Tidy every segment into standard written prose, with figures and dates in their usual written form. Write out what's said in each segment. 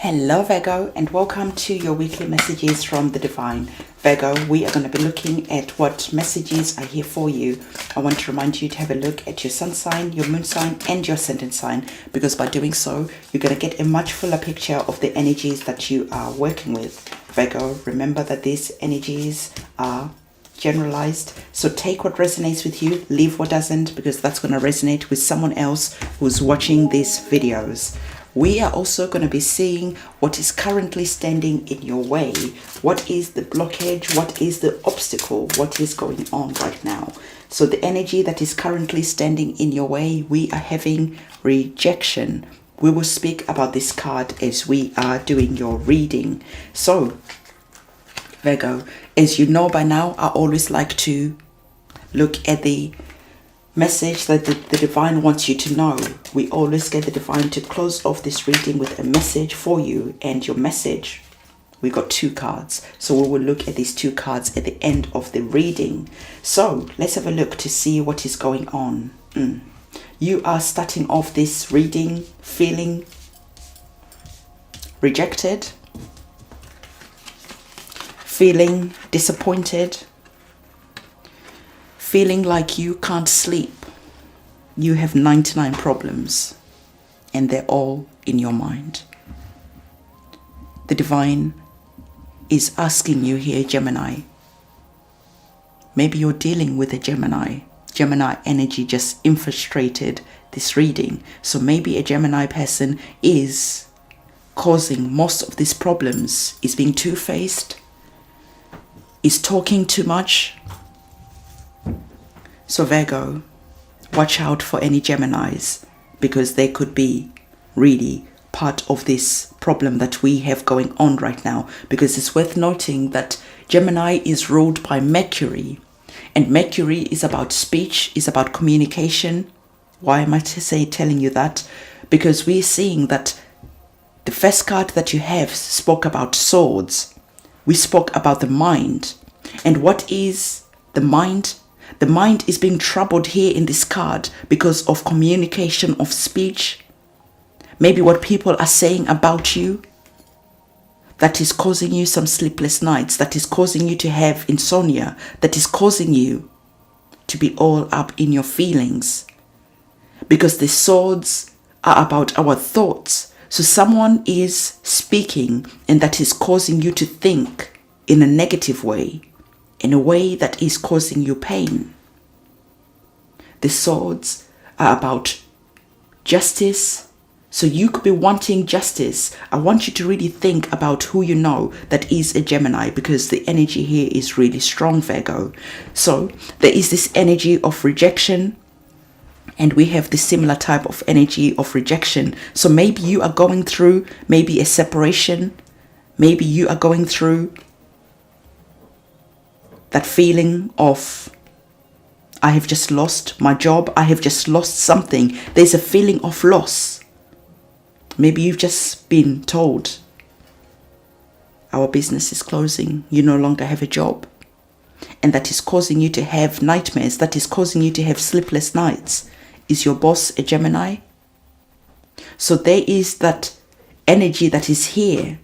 Hello Virgo, and welcome to your weekly messages from the Divine. Virgo, we are going to be looking at what messages are here for you. I want to remind you to have a look at your sun sign, your moon sign and your ascendant sign, because by doing so you're going to get a much fuller picture of the energies that you are working with. Virgo, remember that these energies are generalized, so take what resonates with you, leave what doesn't, because that's going to resonate with someone else who's watching these videos. We are also going to be seeing what is currently standing in your way. What is the blockage? What is the obstacle? What is going on right now? So the energy that is currently standing in your way, we are having rejection. We will speak about this card as we are doing your reading. So Virgo, as you know by now, I always like to look at the message that the Divine wants you to know. We always get the Divine to close off this reading with a message for you, and your message, we got two cards, so we will look at these two cards at the end of the reading. So let's have a look to see what is going on. You are starting off this reading feeling rejected, feeling disappointed, feeling like you can't sleep. You have 99 problems and they're all in your mind. The Divine is asking you here, Gemini. Maybe you're dealing with a Gemini. Gemini energy just infiltrated this reading. So maybe a Gemini person is causing most of these problems, is being two-faced, is talking too much. So Virgo, watch out for any Geminis, because they could be really part of this problem that we have going on right now. Because it's worth noting that Gemini is ruled by Mercury, and Mercury is about speech, is about communication. Why am I telling you that? Because we're seeing that the first card that you have spoke about swords. We spoke about the mind. And what is the mind? The mind is being troubled here in this card because of communication, of speech. Maybe what people are saying about you, that is causing you some sleepless nights, that is causing you to have insomnia, that is causing you to be all up in your feelings. Because the swords are about our thoughts. So someone is speaking and that is causing you to think in a negative way, in a way that is causing you pain. The swords are about justice. So you could be wanting justice. I want you to really think about who you know that is a Gemini, because the energy here is really strong, Virgo. So there is this energy of rejection, and we have this similar type of energy of rejection. So maybe you are going through maybe a separation. Maybe you are going through that feeling of, I have just lost my job, I have just lost something. There's a feeling of loss. Maybe you've just been told, our business is closing, you no longer have a job. And that is causing you to have nightmares, that is causing you to have sleepless nights. Is your boss a Gemini? So there is that energy that is here.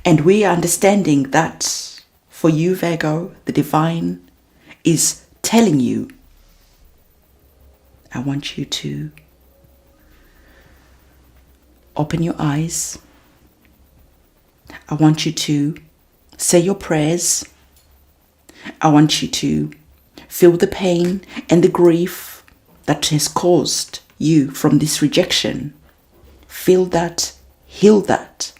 And we are understanding that for you, Virgo, the Divine is telling you, I want you to open your eyes. I want you to say your prayers. I want you to feel the pain and the grief that has caused you from this rejection. Feel that, heal that.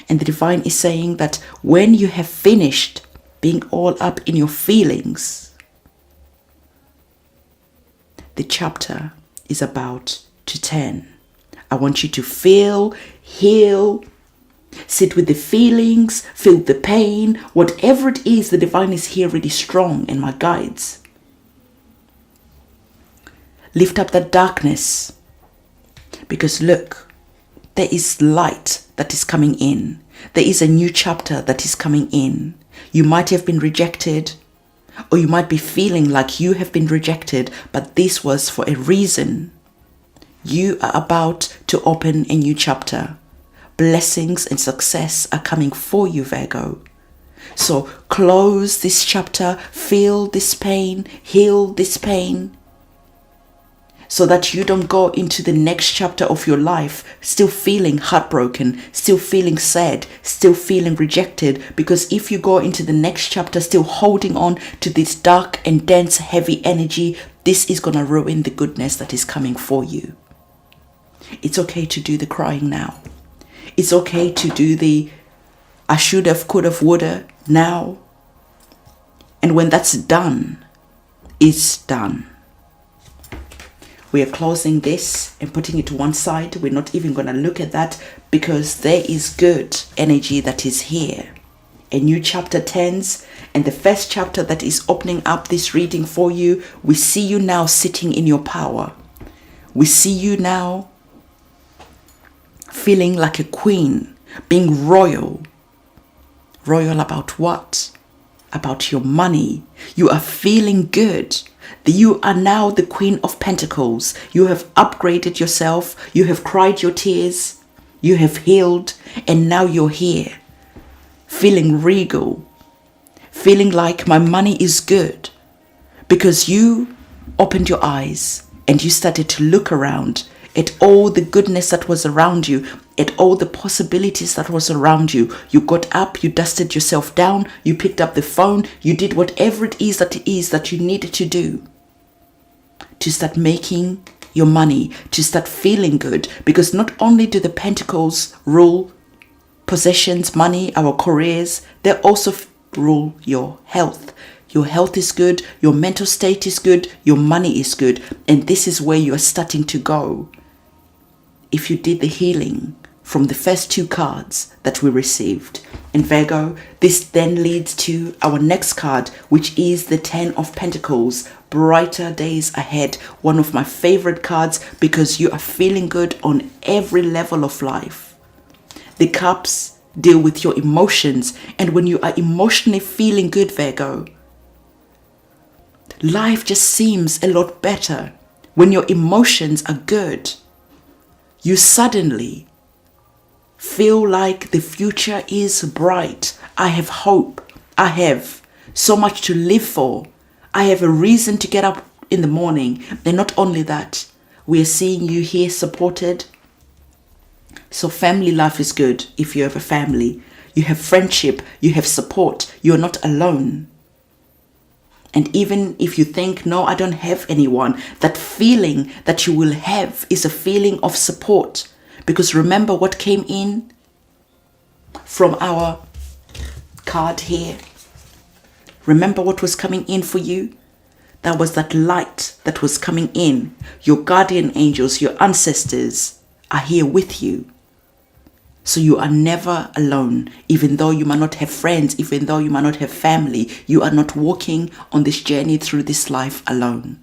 And the Divine is saying that when you have finished being all up in your feelings, the chapter is about to turn. I want you to feel, heal, sit with the feelings, feel the pain, whatever it is. The Divine is here really strong in my guides. Lift up that darkness, because look, there is light that is coming in. There is a new chapter that is coming in. You might have been rejected, or you might be feeling like you have been rejected, but this was for a reason. You are about to open a new chapter. blessings and success are coming for you, Virgo. So close this chapter, feel this pain, heal this pain, so that you don't go into the next chapter of your life still feeling heartbroken, still feeling sad, still feeling rejected. Because if you go into the next chapter still holding on to this dark and dense, heavy energy, this is going to ruin the goodness that is coming for you. It's okay to do the crying now. It's okay to do the I should have, could have, woulda now. And when that's done, it's done. We are closing this and putting it to one side. We're not even going to look at that because there is good energy that is here. A new chapter 10s, and the first chapter that is opening up this reading for you, we see you now sitting in your power. We see you now feeling like a queen, being royal. Royal about what? About your money. You are feeling good. You are now the Queen of Pentacles. You have upgraded yourself. You have cried your tears. You have healed. And now you're here. Feeling regal. Feeling like my money is good. Because you opened your eyes and you started to look around at all the goodness that was around you, at all the possibilities that was around you. You got up, you dusted yourself down, you picked up the phone, you did whatever it is that you needed to do to start making your money, to start feeling good. Because not only do the Pentacles rule possessions, money, our careers, they also rule your health. Your health is good, your mental state is good, your money is good. And this is where you are starting to go. If you did the healing from the first two cards that we received. And Virgo, this then leads to our next card, which is the 10 of Pentacles, brighter days ahead. One of my favorite cards because you are feeling good on every level of life. The cups deal with your emotions, and when you are emotionally feeling good, Virgo, life just seems a lot better. When your emotions are good, you suddenly feel like the future is bright. I have hope. I have so much to live for. I have a reason to get up in the morning. And not only that, we are seeing you here supported. So family life is good if you have a family. You have friendship. You have support. You're not alone. And even if you think, no, I don't have anyone, that feeling that you will have is a feeling of support. Because remember what came in from our card here. Remember what was coming in for you? That was that light that was coming in. Your guardian angels, your ancestors are here with you. So you are never alone. Even though you might not have friends, even though you might not have family, you are not walking on this journey through this life alone.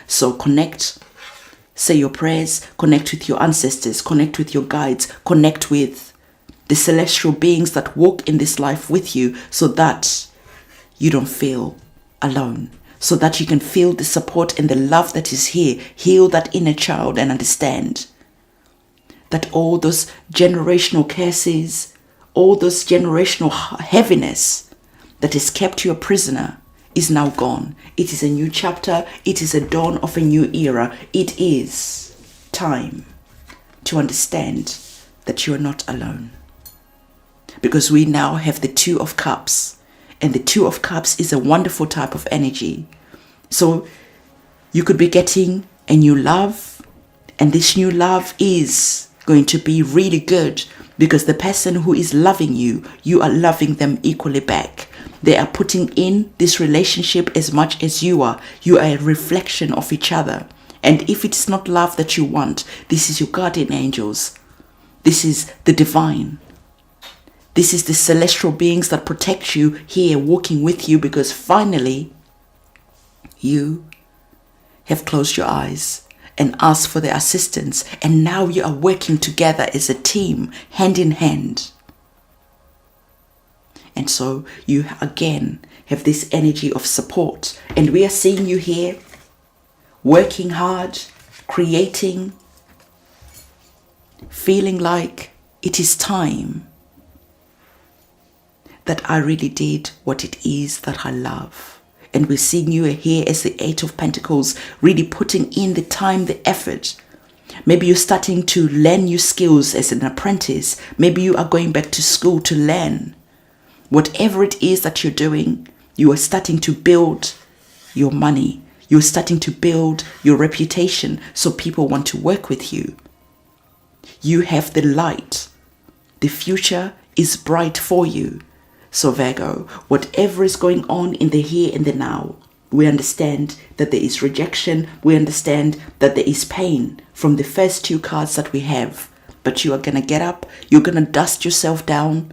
So connect, say your prayers, connect with your ancestors, connect with your guides, connect with the celestial beings that walk in this life with you, so that you don't feel alone, so that you can feel the support and the love that is here. Heal that inner child and understand that all those generational curses, all those generational heaviness that has kept you a prisoner is now gone. It is a new chapter. It is a dawn of a new era. It is time to understand that you are not alone. Because we now have the Two of Cups. And the Two of Cups is a wonderful type of energy. So you could be getting a new love. And this new love is going to be really good, because the person who is loving you, you are loving them equally back. They are putting in this relationship as much as you are. You are a reflection of each other. And if it's not love that you want, this is your guardian angels. This is the divine. This is the celestial beings that protect you here, walking with you, because finally you have closed your eyes and asked for their assistance, and now you are working together as a team, hand in hand. And so you again have this energy of support, and we are seeing you here working hard, creating, feeling like it is time that I really did what it is that I love. And we're seeing you here as the Eight of Pentacles, really putting in the time, the effort. Maybe you're starting to learn new skills as an apprentice. Maybe you are going back to school to learn. Whatever it is that you're doing, you are starting to build your money. You're starting to build your reputation so people want to work with you. You have the light. The future is bright for you. So Virgo, whatever is going on in the here and the now, we understand that there is rejection. We understand that there is pain from the first two cards that we have. But you are going to get up. You're going to dust yourself down.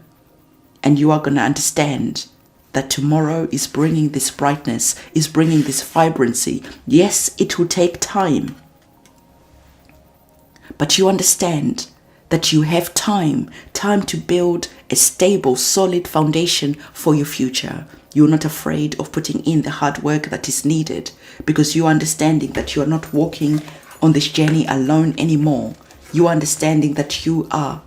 And you are going to understand that tomorrow is bringing this brightness, is bringing this vibrancy. Yes, it will take time. But you understand that you have time to build a stable, solid foundation for your future. You're not afraid of putting in the hard work that is needed because you're understanding that you are not walking on this journey alone anymore. You are understanding that you are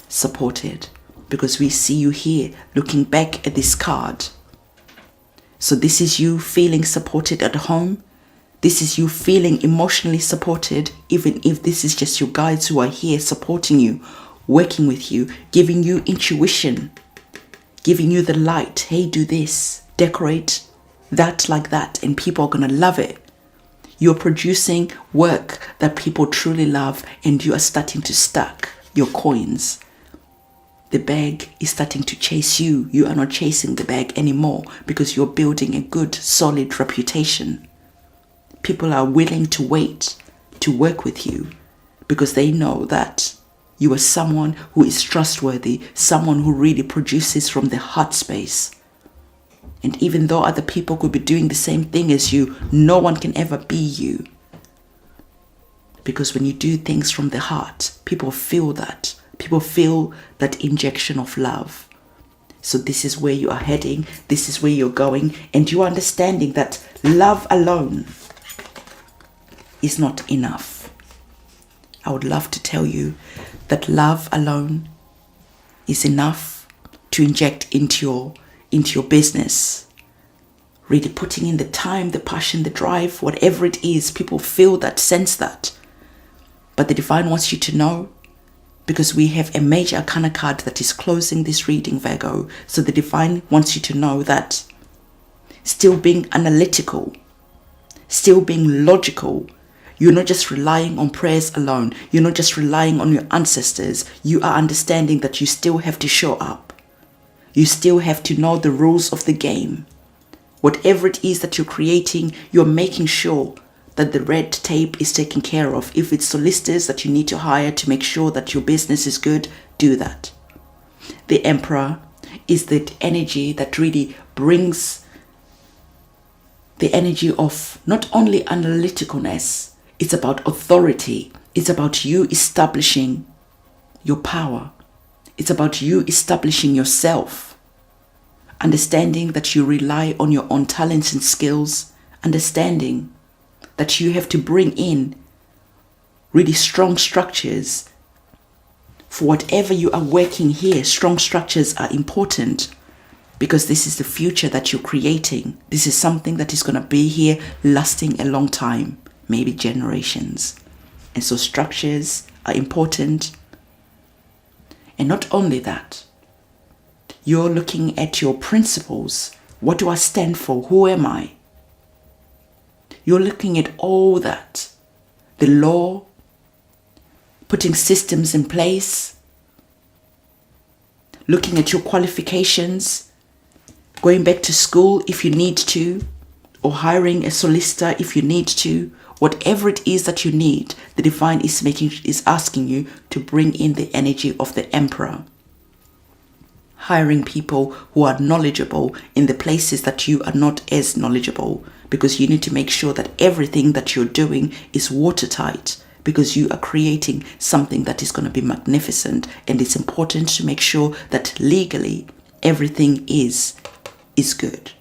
supported because we see you here looking back at this card. So this is you feeling supported at home. This is you feeling emotionally supported, even if this is just your guides who are here supporting you, working with you, giving you intuition, giving you the light. Hey, do this, decorate that like that, and people are going to love it. You're producing work that people truly love, and you are starting to stack your coins. The bag is starting to chase you. You are not chasing the bag anymore because you're building a good, solid reputation. People are willing to wait to work with you because they know that you are someone who is trustworthy, someone who really produces from the heart space. And even though other people could be doing the same thing as you, no one can ever be you. Because when you do things from the heart, people feel that. People feel that injection of love. So this is where you are heading. This is where you're going. And you are understanding that love alone is not enough. I would love to tell you that love alone is enough to inject into your business. Really putting in the time, the passion, the drive, whatever it is, people feel that, sense that. But the divine wants you to know, because we have a major arcana card that is closing this reading, Virgo. So the divine wants you to know that still being analytical, still being logical, you're not just relying on prayers alone. You're not just relying on your ancestors. You are understanding that you still have to show up. You still have to know the rules of the game. Whatever it is that you're creating, you're making sure that the red tape is taken care of. If it's solicitors that you need to hire to make sure that your business is good, do that. The Emperor is the energy that really brings the energy of not only analyticalness, it's about authority. It's about you establishing your power. It's about you establishing yourself. Understanding that you rely on your own talents and skills. Understanding that you have to bring in really strong structures. For whatever you are working here, strong structures are important because this is the future that you're creating. This is something that is going to be here lasting a long time. Maybe generations. And so structures are important. And not only that, you're looking at your principles. What do I stand for? Who am I? You're looking at all that. The law, putting systems in place, looking at your qualifications, going back to school if you need to, or hiring a solicitor if you need to. Whatever it is that you need, the divine is asking you to bring in the energy of the Emperor. Hiring people who are knowledgeable in the places that you are not as knowledgeable, because you need to make sure that everything that you're doing is watertight, because you are creating something that is going to be magnificent, and it's important to make sure that legally everything is good.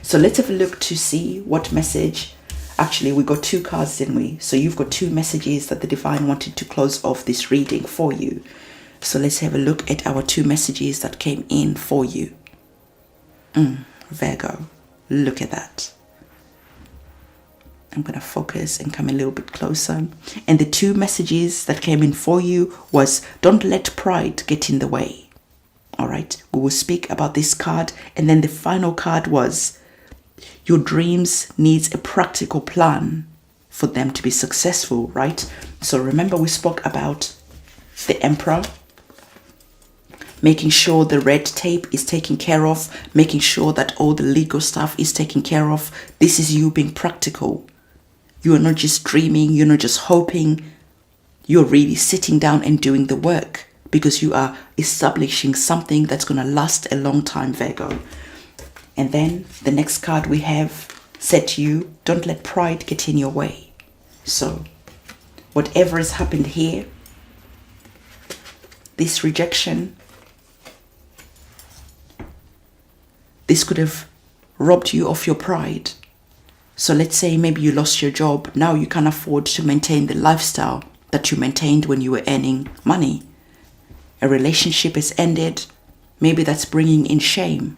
So let's have a look to see what message. Actually, we got two cards, didn't we? So you've got two messages that the divine wanted to close off this reading for you. So let's have a look at our 2 messages that came in for you. Virgo, look at that. I'm going to focus and come a little bit closer. And the 2 messages that came in for you was, don't let pride get in the way. All right, we will speak about this card. And then the final card was, your dreams needs a practical plan for them to be successful, right? So remember we spoke about the Emperor, making sure the red tape is taken care of, making sure that all the legal stuff is taken care of. This is you being practical. You are not just dreaming, you're not just hoping. You're really sitting down and doing the work, because you are establishing something that's going to last a long time, Virgo. And then the next card we have said to you, don't let pride get in your way. So whatever has happened here, this rejection, this could have robbed you of your pride. So let's say maybe you lost your job. Now you can't afford to maintain the lifestyle that you maintained when you were earning money. A relationship has ended. Maybe that's bringing in shame.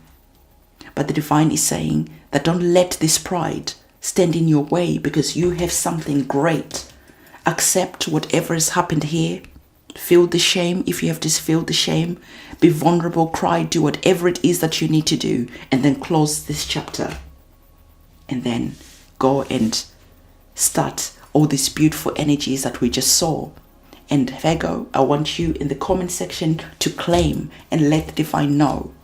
But the divine is saying that don't let this pride stand in your way, because you have something great. Accept whatever has happened here. Feel the shame if you have to feel the shame. Be vulnerable, cry, do whatever it is that you need to do, and then close this chapter. And then go and start all these beautiful energies that we just saw. And Virgo, I want you in the comment section to claim and let the divine know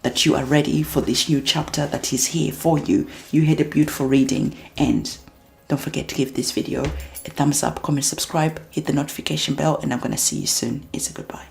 that you are ready for this new chapter that is here for you. You had a beautiful reading, and don't forget to give this video a thumbs up, comment, subscribe, hit the notification bell, and I'm going to see you soon. It's a goodbye.